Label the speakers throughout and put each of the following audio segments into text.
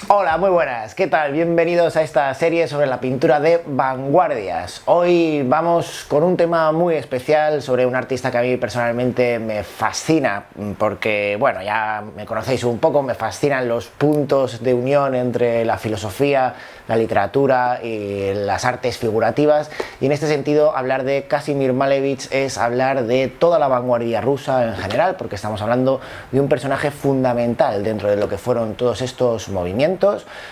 Speaker 1: Hola, muy buenas, ¿qué tal? Bienvenidos a esta serie sobre la pintura de vanguardias. Hoy vamos con un tema muy especial sobre un artista que a mí personalmente me fascina, porque, bueno, ya me conocéis un poco, me fascinan los puntos de unión entre la filosofía, la literatura y las artes figurativas, y en este sentido hablar de Kazimir Malevich es hablar de toda la vanguardia rusa en general, porque estamos hablando de un personaje fundamental dentro de lo que fueron todos estos movimientos,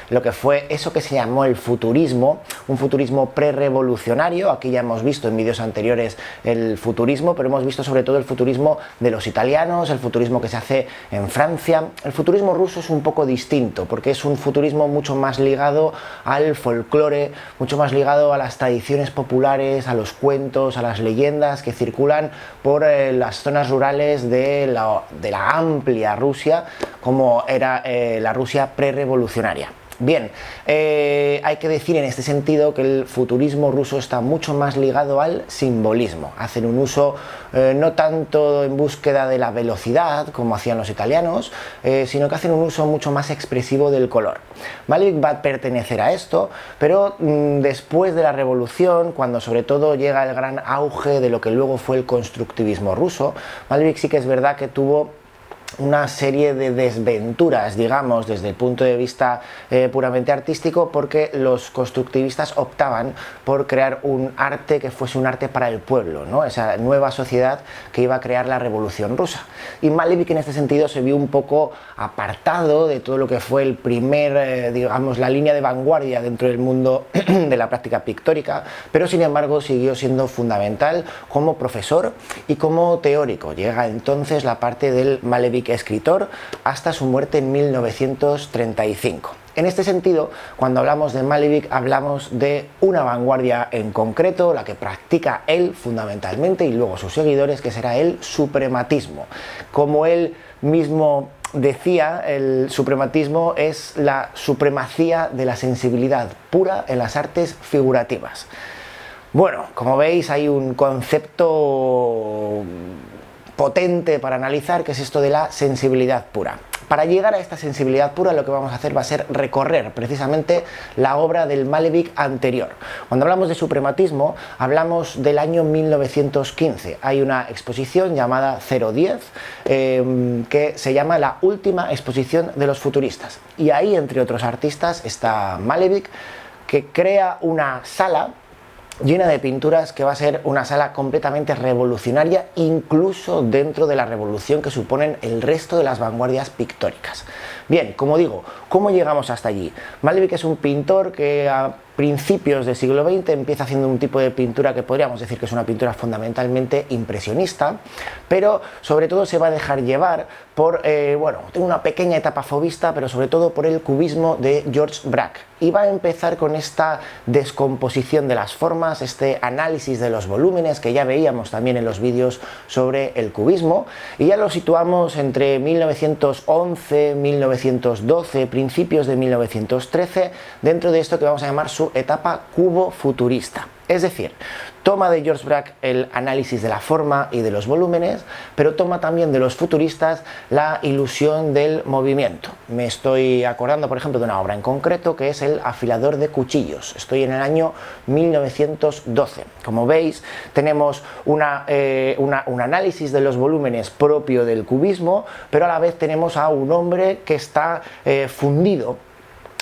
Speaker 1: lo que fue eso que se llamó el futurismo, un futurismo prerevolucionario. Aquí ya hemos visto en vídeos anteriores el futurismo, pero hemos visto sobre todo el futurismo de los italianos, el futurismo que se hace en Francia. El futurismo ruso es un poco distinto, porque es un futurismo mucho más ligado al folclore, mucho más ligado a las tradiciones populares, a los cuentos, a las leyendas que circulan por las zonas rurales de la amplia Rusia, como era la Rusia prerevolucionaria. Bien, hay que decir en este sentido que el futurismo ruso está mucho más ligado al simbolismo. Hacen un uso no tanto en búsqueda de la velocidad como hacían los italianos, sino que hacen un uso mucho más expresivo del color. Malevich va a pertenecer a esto, pero después de la revolución, cuando sobre todo llega el gran auge de lo que luego fue el constructivismo ruso, Malevich sí que es verdad que tuvo una serie de desventuras, digamos, desde el punto de vista puramente artístico, porque los constructivistas optaban por crear un arte que fuese un arte para el pueblo, ¿no? Esa nueva sociedad que iba a crear la Revolución Rusa. Y Malevich en este sentido se vio un poco apartado de todo lo que fue el primer, digamos, la línea de vanguardia dentro del mundo de la práctica pictórica, pero sin embargo siguió siendo fundamental como profesor y como teórico. Llega entonces la parte del Malevich escritor hasta su muerte en 1935. En este sentido, cuando hablamos de Malevich, hablamos de una vanguardia en concreto, la que practica él fundamentalmente y luego sus seguidores, que será el suprematismo. Como él mismo decía, el suprematismo es la supremacía de la sensibilidad pura en las artes figurativas. Bueno, como veis, hay un concepto potente para analizar, que es esto de la sensibilidad pura. Para llegar a esta sensibilidad pura, lo que vamos a hacer va a ser recorrer precisamente la obra del Malevich anterior. Cuando hablamos de suprematismo, hablamos del año 1915. Hay una exposición llamada 010, que se llama la última exposición de los futuristas. Y ahí, entre otros artistas, está Malevich, que crea una sala llena de pinturas que va a ser una sala completamente revolucionaria, incluso dentro de la revolución que suponen el resto de las vanguardias pictóricas. Bien, como digo, ¿cómo llegamos hasta allí? Malevich es un pintor que a principios del siglo XX empieza haciendo un tipo de pintura que podríamos decir que es una pintura fundamentalmente impresionista, pero sobre todo se va a dejar llevar por, bueno, tiene una pequeña etapa fauvista, pero sobre todo por el cubismo de George Braque, y va a empezar con esta descomposición de las formas, este análisis de los volúmenes que ya veíamos también en los vídeos sobre el cubismo, y ya lo situamos entre 1911, 1912, principios de 1913, dentro de esto que vamos a llamar su etapa cubo-futurista. Es decir, toma de George Braque el análisis de la forma y de los volúmenes, pero toma también de los futuristas la ilusión del movimiento. Me estoy acordando, por ejemplo, de una obra en concreto que es el afilador de cuchillos. Estoy en el año 1912. Como veis, tenemos un análisis de los volúmenes propio del cubismo, pero a la vez tenemos a un hombre que está fundido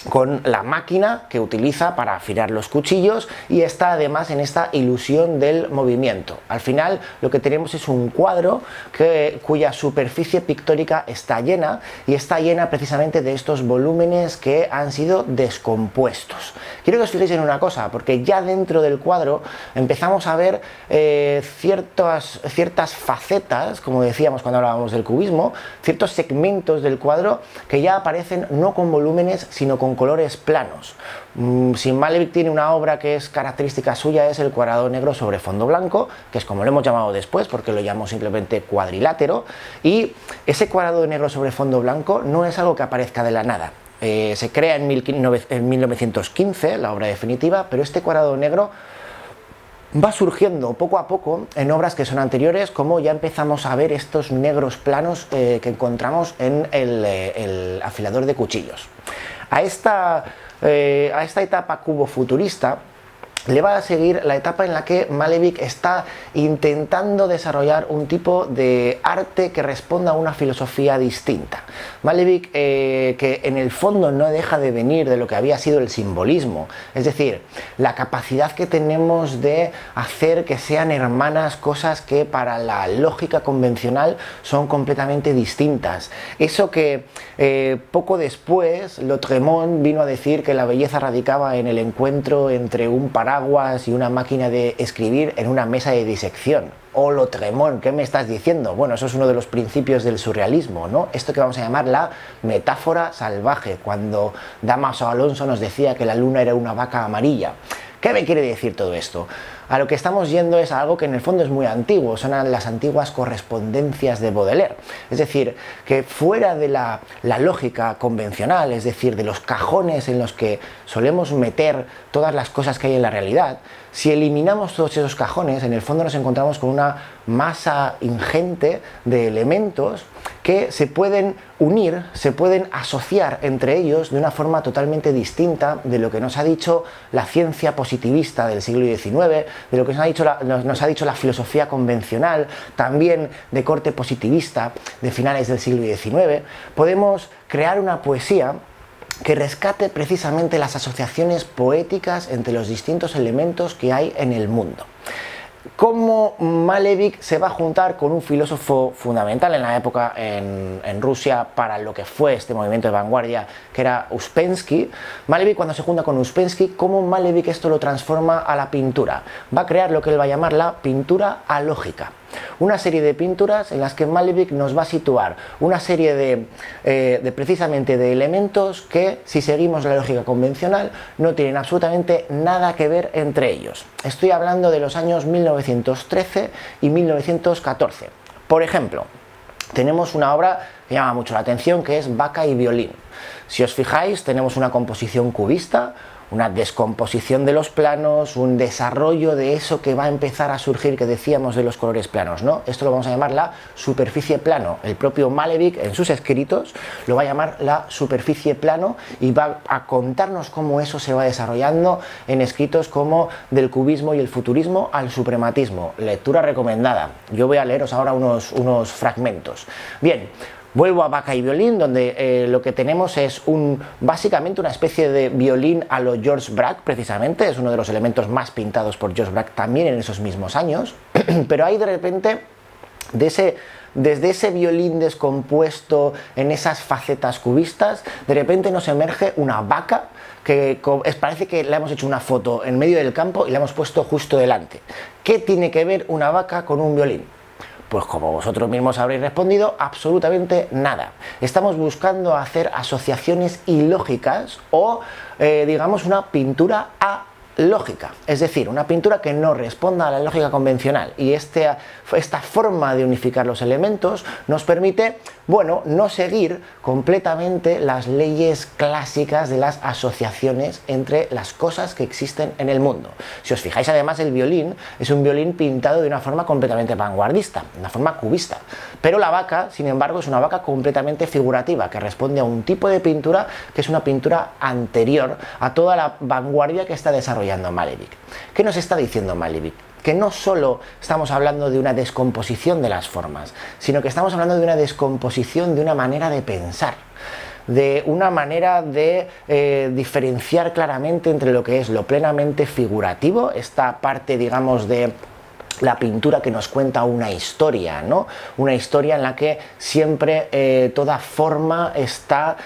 Speaker 1: con la máquina que utiliza para afilar los cuchillos, y está además en esta ilusión del movimiento. Al final lo que tenemos es un cuadro cuya superficie pictórica está llena, y está llena precisamente de estos volúmenes que han sido descompuestos. Quiero que os fijéis en una cosa, porque ya dentro del cuadro empezamos a ver ciertas facetas, como decíamos cuando hablábamos del cubismo, ciertos segmentos del cuadro que ya aparecen no con volúmenes sino con colores planos. Si Malevich tiene una obra que es característica suya, es el cuadrado negro sobre fondo blanco, que es como lo hemos llamado después, porque lo llamamos simplemente cuadrilátero, y ese cuadrado negro sobre fondo blanco no es algo que aparezca de la nada. Se crea en 1915, la obra definitiva, pero este cuadrado negro va surgiendo poco a poco en obras que son anteriores, como ya empezamos a ver estos negros planos que encontramos en el afilador de cuchillos. A esta etapa cubofuturista le va a seguir la etapa en la que Malevich está intentando desarrollar un tipo de arte que responda a una filosofía distinta. Malevich, que en el fondo no deja de venir de lo que había sido el simbolismo, es decir, la capacidad que tenemos de hacer que sean hermanas cosas que para la lógica convencional son completamente distintas. Eso que poco después Lautréamont vino a decir que la belleza radicaba en el encuentro entre un paraguas y una máquina de escribir en una mesa de disección. Oh, Lautréamont, ¿qué me estás diciendo? Bueno, eso es uno de los principios del surrealismo, ¿no? Esto que vamos a llamar la metáfora salvaje, cuando Dámaso Alonso nos decía que la luna era una vaca amarilla. ¿Qué me quiere decir todo esto? A lo que estamos yendo es a algo que en el fondo es muy antiguo, son las antiguas correspondencias de Baudelaire. Es decir, que fuera de la lógica convencional, es decir, de los cajones en los que solemos meter todas las cosas que hay en la realidad, si eliminamos todos esos cajones, en el fondo nos encontramos con una masa ingente de elementos que se pueden unir, se pueden asociar entre ellos de una forma totalmente distinta de lo que nos ha dicho la ciencia positivista del siglo XIX, de lo que nos ha dicho la filosofía convencional, también de corte positivista de finales del siglo XIX. Podemos crear una poesía que rescate precisamente las asociaciones poéticas entre los distintos elementos que hay en el mundo. Cómo Malevich se va a juntar con un filósofo fundamental en la época en Rusia para lo que fue este movimiento de vanguardia, que era Uspensky. Malevich, cuando se junta con Uspensky, cómo Malevich esto lo transforma a la pintura. Va a crear lo que él va a llamar la pintura alógica. Una serie de pinturas en las que Malevich nos va a situar una serie de precisamente de elementos que, si seguimos la lógica convencional, no tienen absolutamente nada que ver entre ellos. Estoy hablando de los años 1913 y 1914. Por ejemplo, tenemos una obra que llama mucho la atención, que es Vaca y violín. Si os fijáis, tenemos una composición cubista, una descomposición de los planos, un desarrollo de eso que va a empezar a surgir, que decíamos de los colores planos, ¿no? Esto lo vamos a llamar la superficie plano. El propio Malevich en sus escritos lo va a llamar la superficie plano y va a contarnos cómo eso se va desarrollando en escritos como Del cubismo y el futurismo al suprematismo. Lectura recomendada. Yo voy a leeros ahora unos fragmentos. Bien. Vuelvo a Vaca y violín, donde lo que tenemos es básicamente una especie de violín a lo George Braque, precisamente, es uno de los elementos más pintados por George Braque también en esos mismos años, pero ahí de repente, desde ese violín descompuesto en esas facetas cubistas, de repente nos emerge una vaca que parece que le hemos hecho una foto en medio del campo y la hemos puesto justo delante. ¿Qué tiene que ver una vaca con un violín? Pues como vosotros mismos habréis respondido, absolutamente nada. Estamos buscando hacer asociaciones ilógicas o, digamos, una pintura alógica, es decir, una pintura que no responda a la lógica convencional, y esta forma de unificar los elementos nos permite, bueno, no seguir completamente las leyes clásicas de las asociaciones entre las cosas que existen en el mundo. Si os fijáis, además, el violín es un violín pintado de una forma completamente vanguardista, una forma cubista, pero la vaca, sin embargo, es una vaca completamente figurativa, que responde a un tipo de pintura que es una pintura anterior a toda la vanguardia que está desarrollando Malevich. ¿Qué nos está diciendo Malevich? Que no solo estamos hablando de una descomposición de las formas, sino que estamos hablando de una descomposición de una manera de pensar, de una manera de diferenciar claramente entre lo que es lo plenamente figurativo, esta parte, digamos, de la pintura que nos cuenta una historia, ¿no? Una historia en la que siempre toda forma está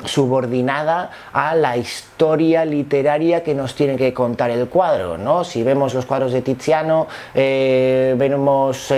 Speaker 1: subordinada a la historia literaria que nos tiene que contar el cuadro, ¿no? Si vemos los cuadros de Tiziano, vemos,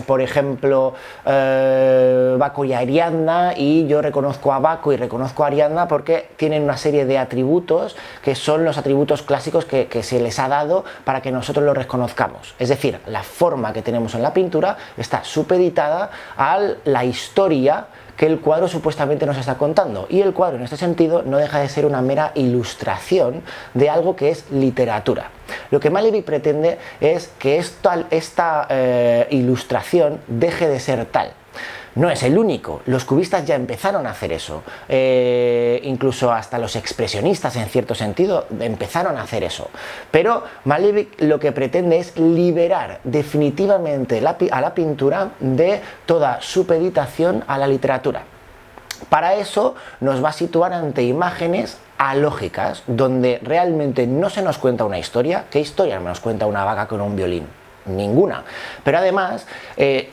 Speaker 1: por ejemplo, Baco y Ariadna, y yo reconozco a Baco y reconozco a Ariadna porque tienen una serie de atributos que son los atributos clásicos que se les ha dado para que nosotros los reconozcamos. Es decir, la forma que tenemos en la pintura está supeditada a la historia que el cuadro supuestamente nos está contando, y el cuadro en este sentido no deja de ser una mera ilustración de algo que es literatura. Lo que Malevich pretende es que esta ilustración deje de ser tal. no es el único, los cubistas ya empezaron a hacer eso, incluso hasta los expresionistas en cierto sentido empezaron a hacer eso, pero Malevich lo que pretende es liberar definitivamente a la pintura de toda supeditación a la literatura. Para eso nos va a situar ante imágenes alógicas, donde realmente no se nos cuenta una historia. ¿Qué historia nos cuenta una vaca con un violín? Ninguna. Pero además,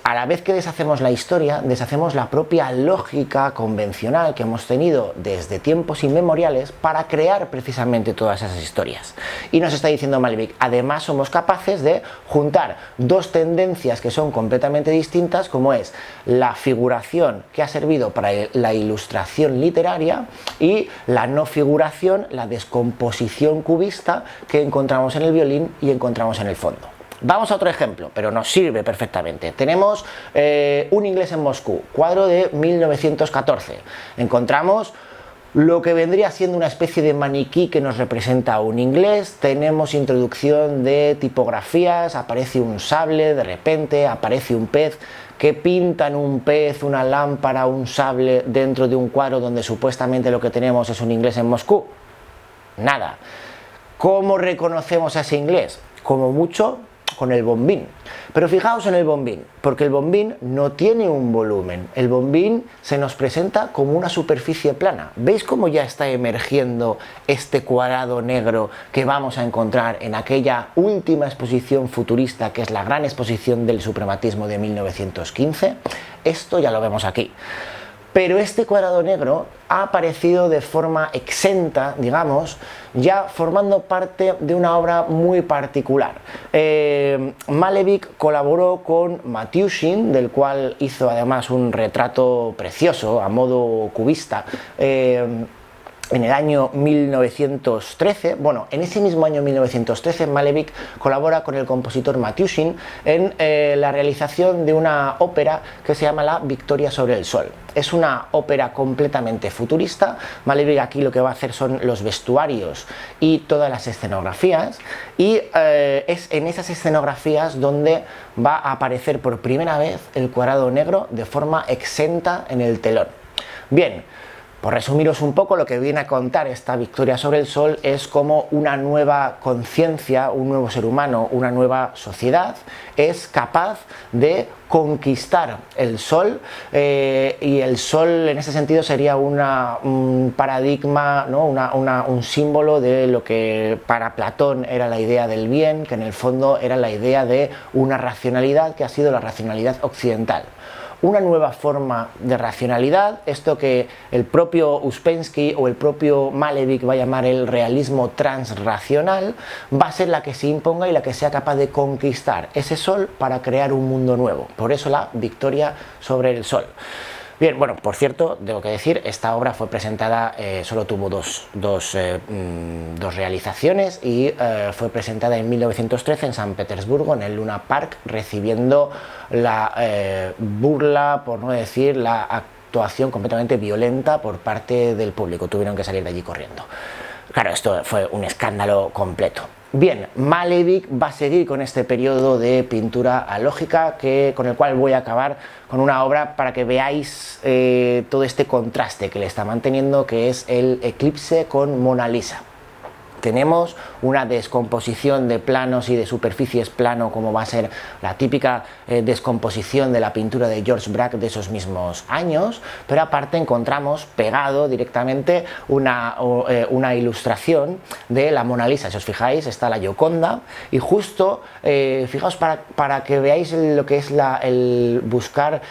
Speaker 1: a la vez que deshacemos la historia, deshacemos la propia lógica convencional que hemos tenido desde tiempos inmemoriales para crear precisamente todas esas historias. Y nos está diciendo Malevich, además somos capaces de juntar dos tendencias que son completamente distintas, como es la figuración que ha servido para la ilustración literaria y la no figuración, la descomposición cubista que encontramos en el violín y encontramos en el fondo. Vamos a otro ejemplo, pero nos sirve perfectamente. Tenemos Un inglés en Moscú, cuadro de 1914. Encontramos lo que vendría siendo una especie de maniquí que nos representa a un inglés. Tenemos introducción de tipografías, aparece un sable, de repente aparece un pez. ¿Qué pintan un pez, una lámpara, un sable dentro de un cuadro donde supuestamente lo que tenemos es un inglés en Moscú? Nada. ¿Cómo reconocemos a ese inglés? Como mucho con el bombín. Pero fijaos en el bombín, porque el bombín no tiene un volumen. El bombín se nos presenta como una superficie plana. ¿Veis cómo ya está emergiendo este cuadrado negro que vamos a encontrar en aquella última exposición futurista, que es la gran exposición del suprematismo de 1915? Esto ya lo vemos aquí. Pero este cuadrado negro ha aparecido de forma exenta, digamos, ya formando parte de una obra muy particular. Malevich colaboró con Matyushin, del cual hizo además un retrato precioso a modo cubista, en el año 1913. Bueno, en ese mismo año 1913 Malevich colabora con el compositor Matyushin en la realización de una ópera que se llama La Victoria sobre el Sol. Es una ópera completamente futurista. Malevich aquí lo que va a hacer son los vestuarios y todas las escenografías, y es en esas escenografías donde va a aparecer por primera vez el cuadrado negro de forma exenta en el telón. Bien, por resumiros un poco, lo que viene a contar esta Victoria sobre el Sol es como una nueva conciencia, un nuevo ser humano, una nueva sociedad es capaz de conquistar el Sol, y el Sol en ese sentido sería un paradigma, ¿no? un símbolo de lo que para Platón era la idea del bien, que en el fondo era la idea de una racionalidad que ha sido la racionalidad occidental. Una nueva forma de racionalidad, esto que el propio Uspensky o el propio Malevich va a llamar el realismo transracional, va a ser la que se imponga y la que sea capaz de conquistar ese sol para crear un mundo nuevo. Por eso la Victoria sobre el Sol. Bien, bueno, por cierto, tengo que decir, esta obra fue presentada, solo tuvo dos realizaciones, y fue presentada en 1913 en San Petersburgo, en el Luna Park, recibiendo la burla, por no decir la actuación completamente violenta por parte del público. Tuvieron que salir de allí corriendo. Claro, esto fue un escándalo completo. Bien, Malevich va a seguir con este periodo de pintura alógica, con el cual voy a acabar con una obra para que veáis todo este contraste que le está manteniendo, que es el Eclipse con Mona Lisa. Tenemos una descomposición de planos y de superficies plano, como va a ser la típica descomposición de la pintura de George Braque de esos mismos años, pero aparte encontramos pegado directamente una ilustración de la Mona Lisa. Si os fijáis, está la Gioconda, y justo, fijaos, para que veáis lo que es el buscar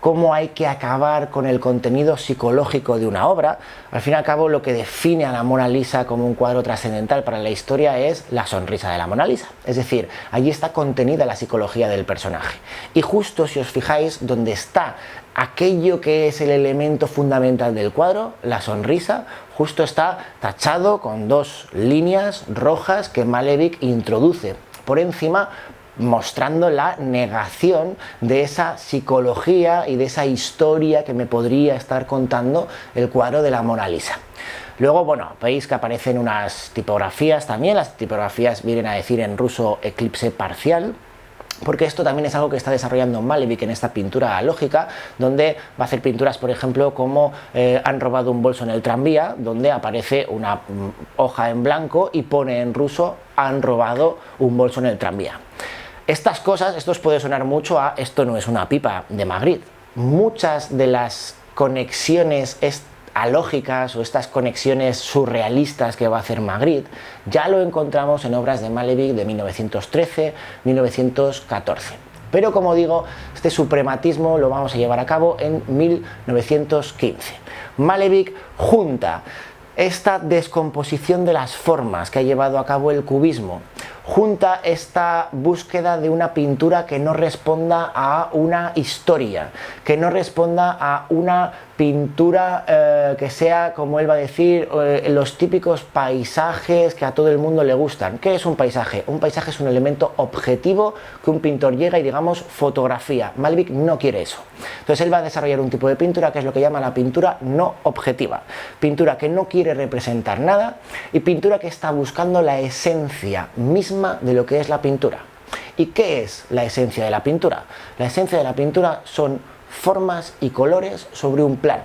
Speaker 1: cómo hay que acabar con el contenido psicológico de una obra. Al fin y al cabo, lo que define a la Mona Lisa como un cuadro trascendental para la historia es la sonrisa de la Mona Lisa. Es decir, allí está contenida la psicología del personaje. Y justo, si os fijáis, donde está aquello que es el elemento fundamental del cuadro, la sonrisa, justo está tachado con dos líneas rojas que Malevich introduce por encima, mostrando la negación de esa psicología y de esa historia que me podría estar contando el cuadro de la Mona Lisa. Luego, bueno, veis que aparecen unas tipografías también. Las tipografías vienen a decir en ruso eclipse parcial. porque esto también es algo que está desarrollando Malevich en esta pintura lógica, donde va a hacer pinturas, por ejemplo, como han robado un bolso en el tranvía, donde aparece una hoja en blanco y pone en ruso han robado un bolso en el tranvía. Estas cosas, esto os puede sonar mucho a esto no es una pipa de Magritte. Muchas de las conexiones alógicas o estas conexiones surrealistas que va a hacer Magritte ya lo encontramos en obras de Malevich de 1913-1914. Pero como digo, este suprematismo lo vamos a llevar a cabo en 1915. Malevich junta esta descomposición de las formas que ha llevado a cabo el cubismo, junta esta búsqueda de una pintura que no responda a una historia, que no responda a una pintura que sea, como él va a decir, los típicos paisajes que a todo el mundo le gustan. ¿Qué es un paisaje? Un paisaje es un elemento objetivo que un pintor llega y, digamos, fotografía. Malevich no quiere eso. Entonces él va a desarrollar un tipo de pintura que es lo que llama la pintura no objetiva. Pintura que no quiere representar nada y pintura que está buscando la esencia misma de lo que es la pintura. ¿Y qué es la esencia de la pintura? La esencia de la pintura son formas y colores sobre un plano.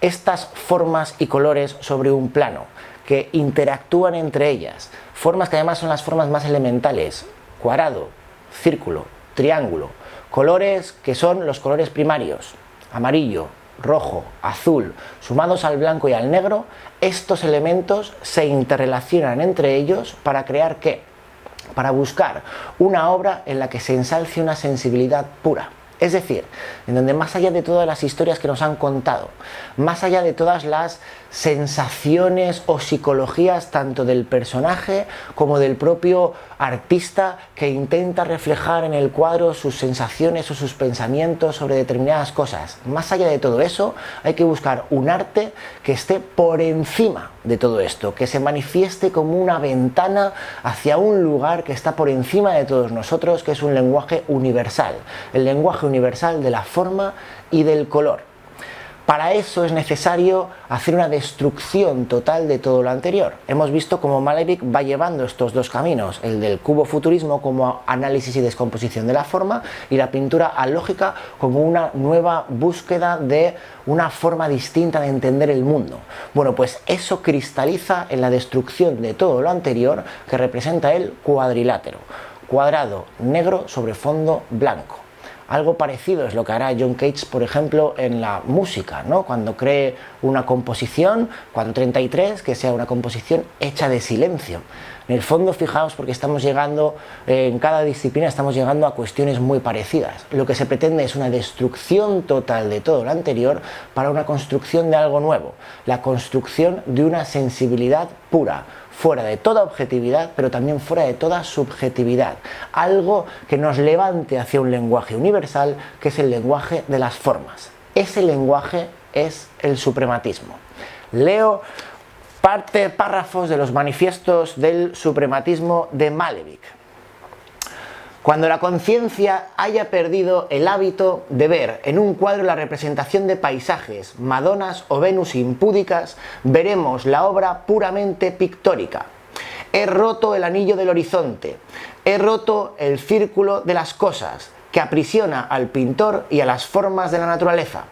Speaker 1: Estas formas y colores sobre un plano que interactúan entre ellas, formas que además son las formas más elementales, cuadrado, círculo, triángulo, colores que son los colores primarios, amarillo, rojo, azul, sumados al blanco y al negro, estos elementos se interrelacionan entre ellos para crear ¿qué? Para buscar una obra en la que se ensalce una sensibilidad pura. Es decir, en donde más allá de todas las historias que nos han contado, más allá de todas las sensaciones o psicologías tanto del personaje como del propio artista que intenta reflejar en el cuadro sus sensaciones o sus pensamientos sobre determinadas cosas, más allá de todo eso hay que buscar un arte que esté por encima de todo esto, que se manifieste como una ventana hacia un lugar que está por encima de todos nosotros, que es un lenguaje universal, el lenguaje universal de la forma y del color. Para eso es necesario hacer una destrucción total de todo lo anterior. Hemos visto cómo Malevich va llevando estos dos caminos, el del cubofuturismo como análisis y descomposición de la forma y la pintura alógica como una nueva búsqueda de una forma distinta de entender el mundo. Bueno, pues eso cristaliza en la destrucción de todo lo anterior que representa el cuadrilátero, cuadrado negro sobre fondo blanco. Algo parecido es lo que hará John Cage, por ejemplo, en la música, ¿no? Cuando cree una composición, 433, que sea una composición hecha de silencio. En el fondo, fijaos, porque estamos llegando, en cada disciplina estamos llegando a cuestiones muy parecidas. Lo que se pretende es una destrucción total de todo lo anterior para una construcción de algo nuevo, la construcción de una sensibilidad pura, fuera de toda objetividad, pero también fuera de toda subjetividad. Algo que nos levante hacia un lenguaje universal, que es el lenguaje de las formas. Ese lenguaje es el suprematismo. Leo párrafos de los manifiestos del suprematismo de Malevich. Cuando la conciencia haya perdido el hábito de ver en un cuadro la representación de paisajes, Madonas o Venus impúdicas, veremos la obra puramente pictórica. He roto el anillo del horizonte, he roto el círculo de las cosas, que aprisiona al pintor y a las formas de la naturaleza.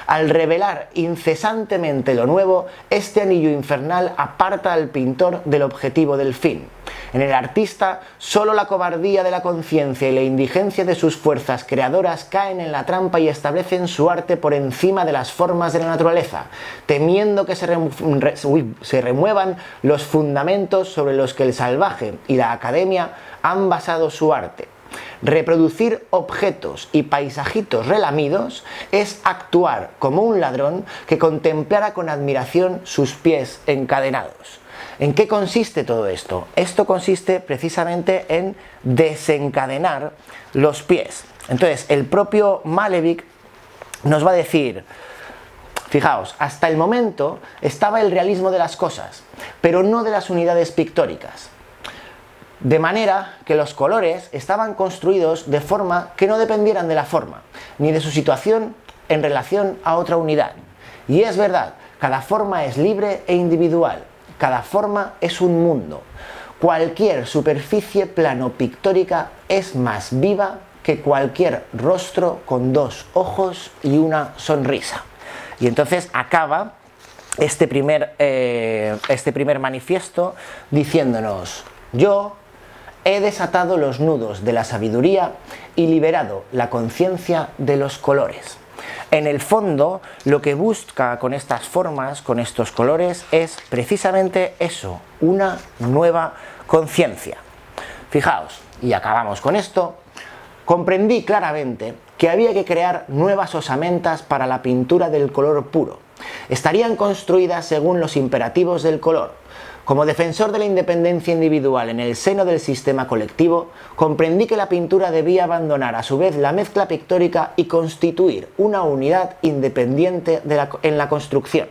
Speaker 1: Al revelar incesantemente lo nuevo, este anillo infernal aparta al pintor del objetivo del fin. En el artista, solo la cobardía de la conciencia y la indigencia de sus fuerzas creadoras caen en la trampa y establecen su arte por encima de las formas de la naturaleza, temiendo que se remuevan los fundamentos sobre los que el salvaje y la academia han basado su arte. Reproducir objetos y paisajitos relamidos es actuar como un ladrón que contemplara con admiración sus pies encadenados. ¿En qué consiste todo esto? Esto consiste precisamente en desencadenar los pies. Entonces, el propio Malevich nos va a decir, fijaos, hasta el momento estaba el realismo de las cosas, pero no de las unidades pictóricas. De manera que los colores estaban construidos de forma que no dependieran de la forma, ni de su situación en relación a otra unidad. Y es verdad, cada forma es libre e individual, cada forma es un mundo. cualquier superficie planopictórica es más viva que cualquier rostro con dos ojos y una sonrisa. Y entonces acaba este primer manifiesto diciéndonos: yo he desatado los nudos de la sabiduría y liberado la conciencia de los colores. En el fondo, lo que busca con estas formas, con estos colores, es precisamente eso, una nueva conciencia. Fijaos, y acabamos con esto, comprendí claramente que había que crear nuevas osamentas para la pintura del color puro. Estarían construidas según los imperativos del color. Como defensor de la independencia individual en el seno del sistema colectivo, comprendí que la pintura debía abandonar a su vez la mezcla pictórica y constituir una unidad independiente en la construcción.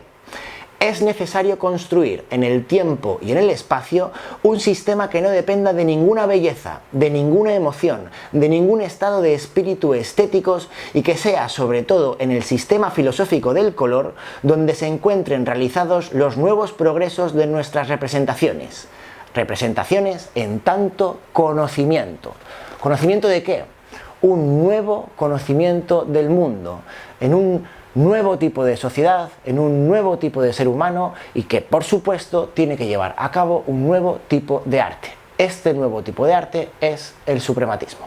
Speaker 1: Es necesario construir en el tiempo y en el espacio un sistema que no dependa de ninguna belleza, de ninguna emoción, de ningún estado de espíritu estéticos y que sea sobre todo en el sistema filosófico del color donde se encuentren realizados los nuevos progresos de nuestras representaciones. Representaciones en tanto conocimiento. ¿Conocimiento de qué? Un nuevo conocimiento del mundo, en un nuevo tipo de sociedad, en un nuevo tipo de ser humano y que por supuesto tiene que llevar a cabo un nuevo tipo de arte. Este nuevo tipo de arte es el suprematismo.